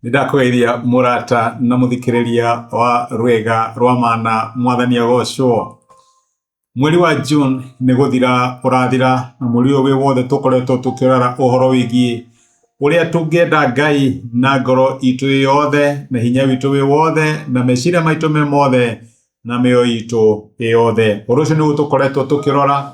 Nidakweiria murata na muthikiriria wa rwega rwa mana mwathani agocwo. Mweri wa June ni guthira urathira na mweri uyu wothe tukoretwo tukirora uhoro wigie uria tungienda Ngai na ngoro itu yothe na hinya witu wothe na meciria maitu me mothe na mioyo itu yothe. Urucio ni tukoretwo tukirora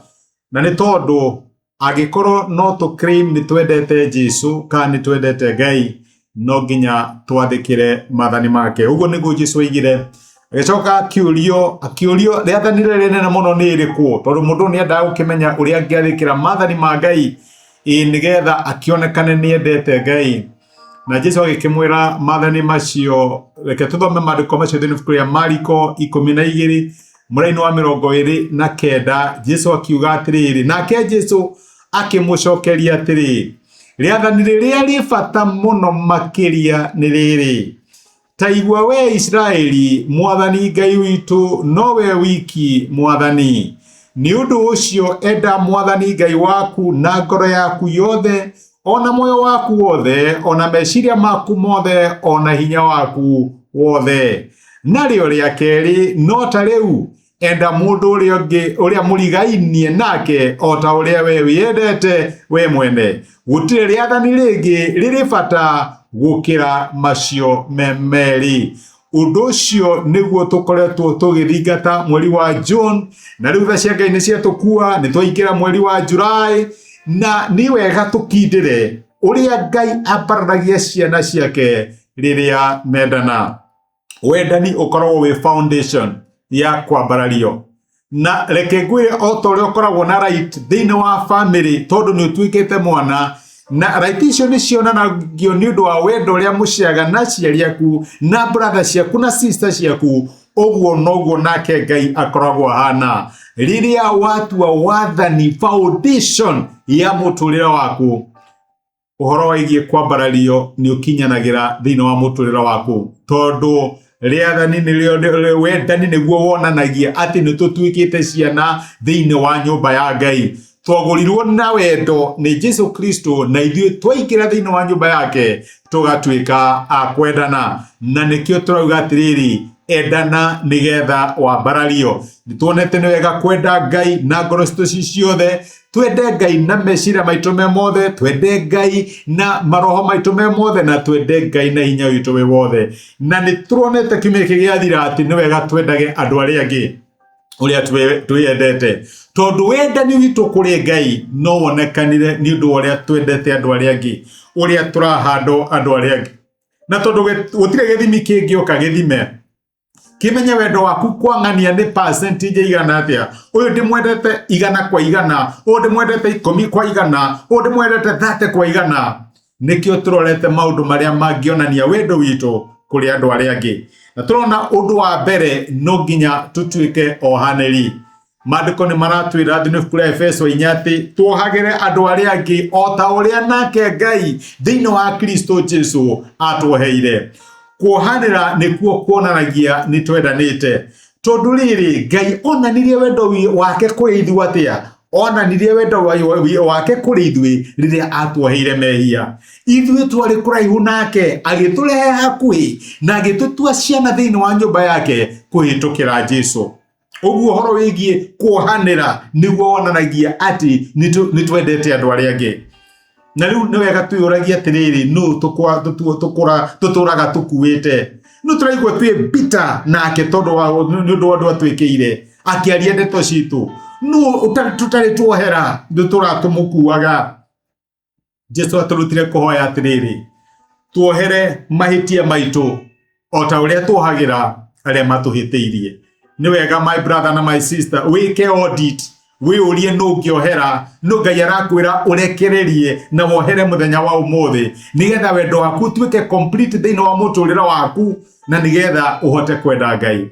na ni tondu agikorwo no tu claim ni twendete Jesu ka ni twendete Ngai no nginya twathikire mathani make. Uguo niguo Jesu aigire agicoka akiurio riathani riri nene muno ni iriku tondu mundu ni endaga gukimenya uria angiathikira mathani ma Ngai nigetha akionekane ni endete Ngai. Na Jesu agikimwira mathani macio, reke tuthome maandiko macio thiini buku ria Mariko 12 muraini wa 29. Jesu akiuga atiriri, nake Jesu akimucokeria atiriri, riathani riria ri bata muno makiria ni riri, ta igua we Israeli, mwathani Ngai witu nowe wiki mwathani. Ni undu ucio enda mwathani Ngai waku na ngoro yaku yothe, ona moyo waku wothe, ona meciria maku mothe, ona hinya waku wothe. Nario ria keri no ta riu enda mundu uria murigainie nake ota uria we wiyendete we mwene. Gutire riathani ringi riri bata gukira macio memeri. Undu ucio niguo tukoretwo tugithingata mweri wa June, na riu cia Ngai ni ciatukua ni twaingira mweri wa July, na ni wega tukindire uria Ngai ambaranagia ciana ciake riria mendana. Wendani ukoragwo wi foundation ya kwambarario, na reke ngwire ota uria ukoragwo na right thiini wa family tondu ni utwikite mwana, na right icio ni cionanagio ni undu wa wendo uria muciaga na ciari aku na brother ciaku na sister ciaku. Uguo noguo nake Ngai akoragwo hana riria watua wathani foundation ya muturire waku. Uhoro wigie kwambarario ni ukinyanagira thiini wa muturire waku tondu riathani nirio wendani niguo wonanagia ati ni tutwikite ciana thiini wa nyumba ya Ngai. Twagurirwo na wendo ni Jesu Kristo, na ithuĩ twaingĩra thiini wa nyumba yake tugatwika akwendana. Na nikio turauga atiriri, endana nigetha wambarario. Nituonete ni wega kwenda Ngai na ngoro citu ciothe, twende Ngai na meciria maitu me mothe, twende Ngai na maroho maitu me mothe, na twende Ngai na hinya witu we wothe. Na nituonete kiumia giathira ati ni wega twendage andu aria angi uria twiyendete, tondu wendani witu kuri Ngai no wonekanire ni undu uria twendete andu aria angi, uria turahando andu aria angi. Na tondu gutire githimi kingi ukagithime kimenye wendo waku kwang'ania ni percentage igana atia. Uyu ndimwendete 100%, uyu ndimwendete 10%, uyu ndimwendete 30%. Nikio turorete maundu maria mangionania wendo witu kuri andu aria angi. Na turona undu wa mbere no nginya tutwike ohaneri. Maandiko ni maratwira thiini buku ria Efeso 4 ati tuohagire andu aria angi ota uria nake Ngai thiini wa Kristo Jesu atuoheire. Kuohanira nikuo kuonanagia ni twendanite, tondu riri Ngai onanirie wendo wake kuri ithuĩ atia, onanirie wendo wake kuri ithuĩ riria atuoheire mehia. Ithuĩ twari kuraihu nake agiturehe hakuhi na agitutua ciana thiini wa nyumba yake kuhitukira Jesu. Uguo horo wigie kuohanira niguo wonanagia ati ni twendete andu aria angi. Na riu ni wega twiyuragia atiriri, no tuturaga tukuite, no turaigua twi bitter nake tondu ni undu andu atwikiire akiaria ndeto citu, no tutari tuohera turatumukuaga. Jesu aturutire kuhoya atiriri, tuohere mahitia maitu ota uria tuohagira aria matuhitiirie. Ni wega my brother na my sister wike audit, we urie no ngiohera, no Ngai arakwira urekererie na wohere muthenya wa umuthi nigetha wendo waku twike complete thiini wa muturire waku, na nigetha uhote kwenda Ngai.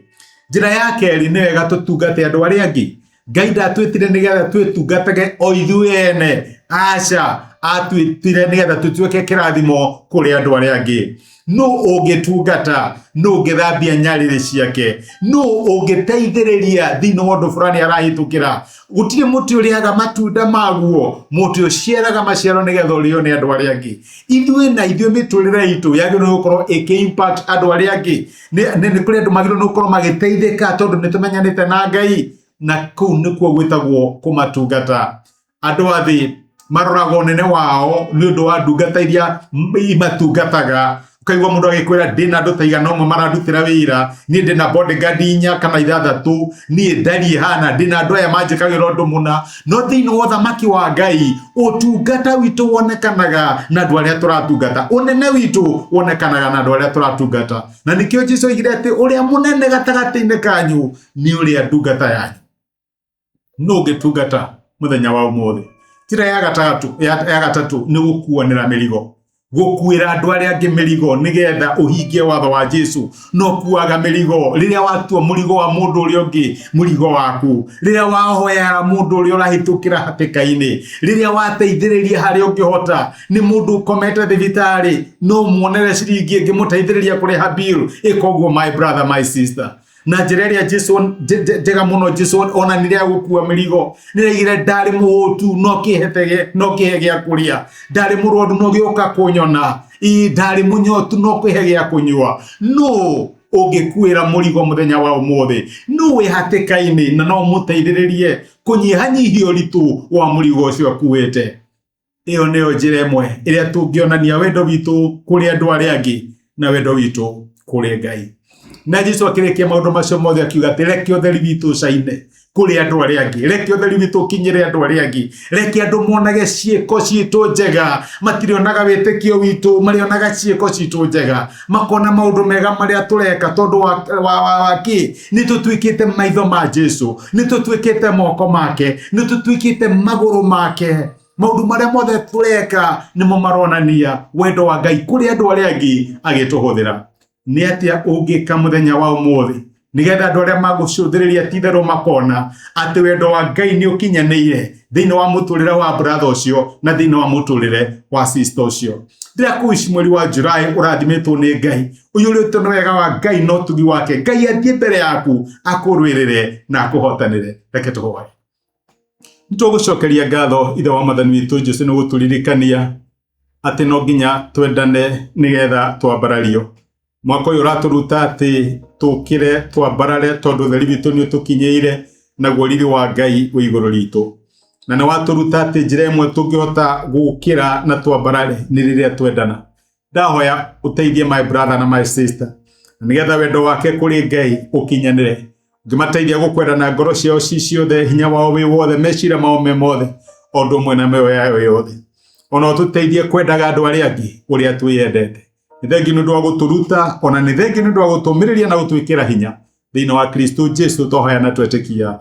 Njira ya keri ni wega tutungate andu aria angi. Ngai ndatwitire nigetha twitungatage o ithuĩ ene, aca atwitire nigetha tutwike kirathimo kuri andu aria angi. no ũngĩtungata, no ũngĩthambia nyarĩrĩ ciake, no ũngĩteithĩrĩria thĩinĩ wa ũndũ fulani arahĩtũkĩra. Gũtirĩ mũtĩ ũrĩaga matunda maguo, mũtĩ ũciaraga maciaro nĩgetha ũrĩo nĩ andũ arĩa angĩ. Ithuĩ mĩtũrĩre itũ yagĩrĩirwo gũkorwo ĩkĩ-impact andũ arĩa angĩ. Nĩ kũrĩ andũ magĩrĩirwo gũkorwo magĩteithĩka tondũ nĩ tũmenyanĩte na Ngai, na kũu nĩkuo gwĩtagwo kũmatungata. Andũ a thĩ maroraga ũnene wao nĩ ũndũ wa ndungata iria imatungataga. Ukaigua mũndũ agĩkwĩra ndĩna andũ ta igana ũmwe marandutĩra wĩra, niĩ ndĩna bodyguard 4 kana 6, niĩ ndariĩ hana, ndĩna andũ aya manjĩkagĩra ũndũ mũna. No thĩinĩ wa ũthamaki wa Ngai, ũtungata witũ wonekanaga na andũ arĩa tũratungata, ũnene witũ wonekanaga na andũ arĩa tũratungata. Na nĩkĩo Jesũ oigire atĩ ũrĩa mũnene gatagatĩ-inĩ kanyu nĩ ũrĩa ndungata yanyu. No ũngĩtungata mũthenya wa ũmũthĩ. Njĩra ya gatatũ nĩ gũkuanĩra mĩrigo. Gũkuĩra andũ arĩa angĩ mĩrigo nĩgetha ũhingie watho wa Jesũ. No kuaga mĩrigo rĩrĩa watua mũrigo wa mũndũ ũrĩa ũngĩ mũrigo waku, rĩrĩa wahoera mũndũ ũrĩa ũrahĩtũkĩra hatĩka-inĩ, rĩrĩa wateithĩrĩria harĩa ũngĩhota. Nĩ mũndũ ũkomete thibitarĩ, no muonere ciringi ĩngĩ mũteithĩrĩria kũrĩha bill. Ĩka ũguo my brother, my sister. Na njĩra ĩrĩa Jesũ njega mũno Jesũ onanire ya gũkua mĩrigo, nĩraigire ndarĩ mũhũtu no kĩhe gĩa kũrĩa, ndarĩ mũrũaru no gĩũka kũnyona, ndarĩ mũnyotu no kĩhe gĩa kũnyua. No ũngĩkuĩra mũrigo mũthenya wa ũmũthĩ, no wĩ hatĩka-inĩ na no mũteithĩrĩrie kũnyihanyihia ũritũ wa mũrigo ũcio akuĩte. Ĩyo nĩyo njĩra ĩmwe ĩrĩa tũngĩonania wendo witũ kũrĩ andũ arĩa angĩ na wendo witũ kũrĩ Ngai. Na Jesũ akĩrĩkia maũndũ macio mothe akiuga atĩ reke ũtheri witũ ũcaine kũrĩ andũ arĩa angĩ, reke ũtheri witũ ũkinyĩre andũ arĩa angĩ, reke andũ monage ciĩko citũ njega. Matirĩonaga wĩtĩkio witũ, marĩonaga ciĩko citũ njega, makona maũndũ mega marĩa tũreka tondũ wa kĩ? Nĩ tũtuĩkĩte maitho ma Jesũ, nĩ tũtuĩkĩte moko make, nĩ tũtuĩkĩte magũrũ make. Maũndũ marĩa mothe tũreka nĩmo maronania wendo wa Ngai kũrĩ andũ arĩa angĩ agĩtũhũthĩra. Nĩ atĩa ũngĩka mũthenya wa ũmũthĩ nĩgetha andũ arĩa magũcũthĩrĩria ti-itherũ makona atĩ wendo wa Ngai nĩ ũkinyanĩire thĩinĩ wa mũtũrĩre wa brother ũcio na thĩinĩ wa mũtũrĩre wa sister ũcio. Ndĩrakũici mweri wa Julai ũrathimĩtwo nĩ Ngai, ũiyũrĩtwo nĩ wega wa Ngai na ũtugi wake. Ngai athiĩ mbere yaku akũrũĩrĩre na akũhotanĩre. Reke tũhoe. Nĩtũgũcokeria ngatho ithe wa Mwathani witũ Jesũ nĩ gũtũririkania atĩ no nginya twendane nĩgetha twambarario. Mwaka ũyũ ũratũruta atĩ tũkĩre twambarare tondũ ũtheri witũ nĩ ũtũkinyĩire naguo riri wa Ngai wĩ igũrũ ritũ. Na nĩ watũruta atĩ njĩra ĩmwe tũngĩhota gũkĩra na twambarare nĩ rĩrĩa twendana. Ndahoya ũteithie my brother na my sister nĩgetha wendo wake kũrĩ Ngai ũkinyanĩre. Ngĩmateithia gũkwendana ngoro ciao ciothe, hinya wao wĩ wothe, meciria mao me mothe, o ũndũ ũmwe na mĩoyo yao yothe. Ona ũtũteithie kwendaga andũ arĩa angĩ ũrĩa twĩyendete. Nĩ thengiũ nĩ ũndũ wa gũtũruta, ona nĩ thengiũ nĩ ũndũ wa gũtũmĩrĩria na gũtwĩkĩra hinya thĩinĩ wa Kristo Jesũ tũhoya na twetĩkia.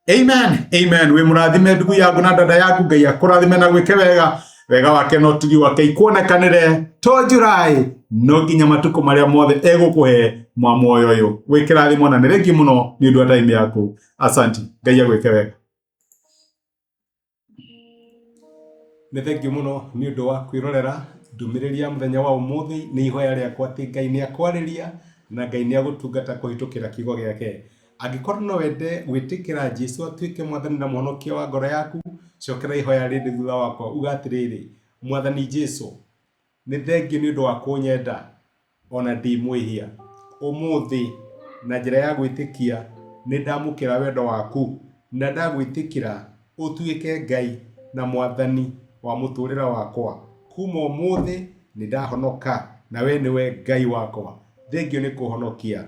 Amen, amen. Wĩ mũrathime ndugu yaku na dada yaku, Ngai akũrathime na gwĩke wega, wega wake na ũtugi wake ikuonekanĩre to Julai no nginya matukũ marĩa mothe egũkũhe mwa muoyo ũyũ. Gwĩkĩrathimo na nĩ thengiũ mũno nĩ ũndũ wa time yaku. Asanti, Ngai agwĩke wega. Nĩ thengiũ mũno nĩ ũndũ wa kwĩrorera ndũmĩrĩria mũthenya wa ũmũthĩ. Nĩ ihoya rĩakwa atĩ Ngai nĩ akwarĩria na Ngai nĩ agũtungata kũhĩtũkĩra kiugo gĩake. Angĩkorwo no wende gwĩtĩkĩra Jesũ atuĩke mwathani na mũhonokia wa ngoro yaku, cokera ihoya rĩrĩ thutha wakwa uga atĩrĩrĩ: Mwathani Jesũ, nĩ thengiũ nĩ ũndũ wa kũnyenda ona ndĩ mwĩhia. Ũmũthĩ na njĩra ya gwĩtĩkia nĩ ndamũkĩra wendo waku na ndagwĩtĩkĩra ũtuĩke Ngai na mwathani wa mũtũrĩre wakwa. Kuma ũmũthĩ nĩ ndahonoka na we nĩwe Ngai wakwa. Thengiũ nĩ kũhonokia.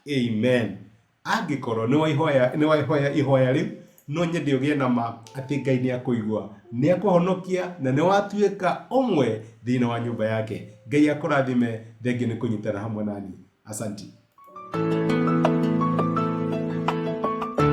Amen. Angĩkorwo nĩ waihoya ihoya rĩu, no nyende ũgĩe na ma atĩ Ngai nĩ akũigua, nĩ akũhonokia na nĩ watuĩka ũmwe thĩinĩ wa nyũmba yake. Ngai akũrathime. Thengiũ nĩ kũnyitana hamwe nani. Asanti.